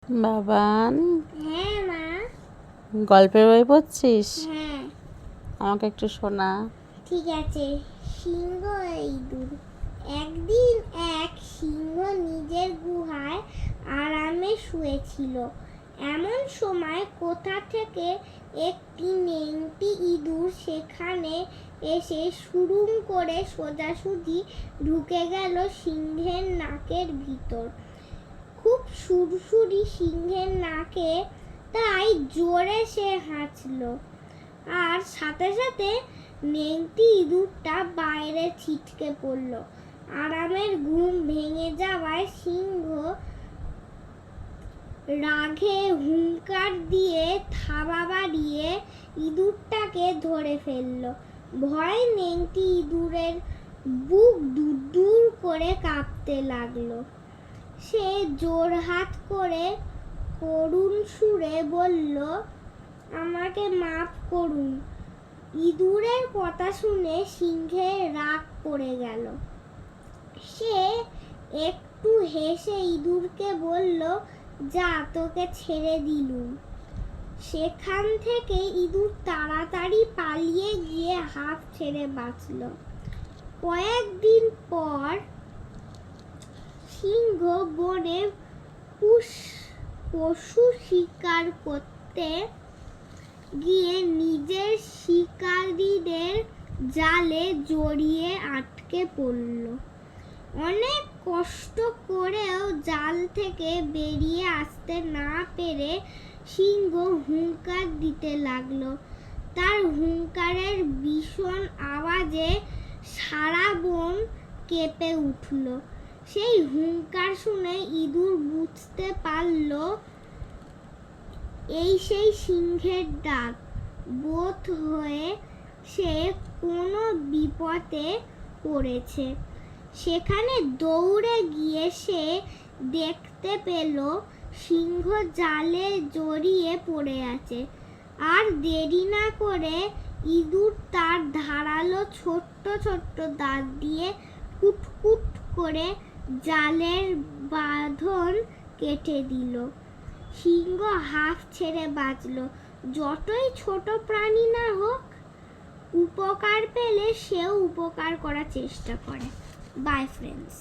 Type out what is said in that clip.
বাবান, হ্যাঁ মা। গল্পের বই পড়ছিস? হ্যাঁ আমাকে একটু শোনা। ঠিক আছে। সিংহ ইঁদুর। একদিন এক সিংহ নিজের গুহায় আরামে শুয়েছিল। এমন সময় কোথা থেকে একটি নেংটি ইঁদুর সেখানে এসে সুড়ুম করে সোজাসুজি ঢুকে গেল সিংহের নাকের ভিতর। খুব সুরসুরি সিংহের নাকে, তাই জোরে সে হাঁচল। আর সাথে সাথে নেংটি ইঁদুরটা বাইরে ছিটকে পড়ল। আরামের ঘুম ভেঙে যাওয়ায় সিংহ রাগে হুঙ্কার দিয়ে থাবা বাড়িয়ে ইঁদুরটাকে ধরে ফেলল। ভয়ে নেংটি ইঁদুরের বুক দুরদুর করে কাঁপতে লাগলো। সে জোড়হাত করে করুণ সুরে বলল, আমাকে মাফ করুন। ইঁদুরের কথা শুনে সিংহের রাগ পড়ে গেল। সে একটু হেসে ইঁদুরকে বলল, যা, তোকে ছেড়ে দিলুম। সেখান থেকে ইঁদুর তাড়াতাড়ি পালিয়ে গিয়ে হাঁফ ছেড়ে বাঁচল। কয়েকদিন পর সিংহ বনে পশু শিকার করতে গিয়ে নিজের শিকারীদের জালে জড়িয়ে আটকে পড়ল। অনেক কষ্ট করেও জাল থেকে বেরিয়ে আসতে না পেরে সিংহ হুঙ্কার দিতে লাগলো। তার হুঙ্কারের ভীষণ আওয়াজে সারা বন কেঁপে উঠল। সেই হুঙ্কার শুনে ইঁদুর বুঝতে পারল এই সেই সিংহের ডাক। বোধ হয়ে সে কোনো বিপদে পড়েছে। সেখানে দৌড়ে গিয়ে সে দেখতে পেল সিংহ জালে জড়িয়ে পড়ে আছে। আর দেরি না করে ইঁদুর তার ধারালো ছোট্ট ছোট্ট দাঁত দিয়ে কুটকুট করে জালের বাঁধন কেটে দিল। সিংহ হাঁফ ছেড়ে বাঁচল। যতই ছোট প্রাণী না হোক, উপকার পেলে সেও উপকার করার চেষ্টা করে। By friends.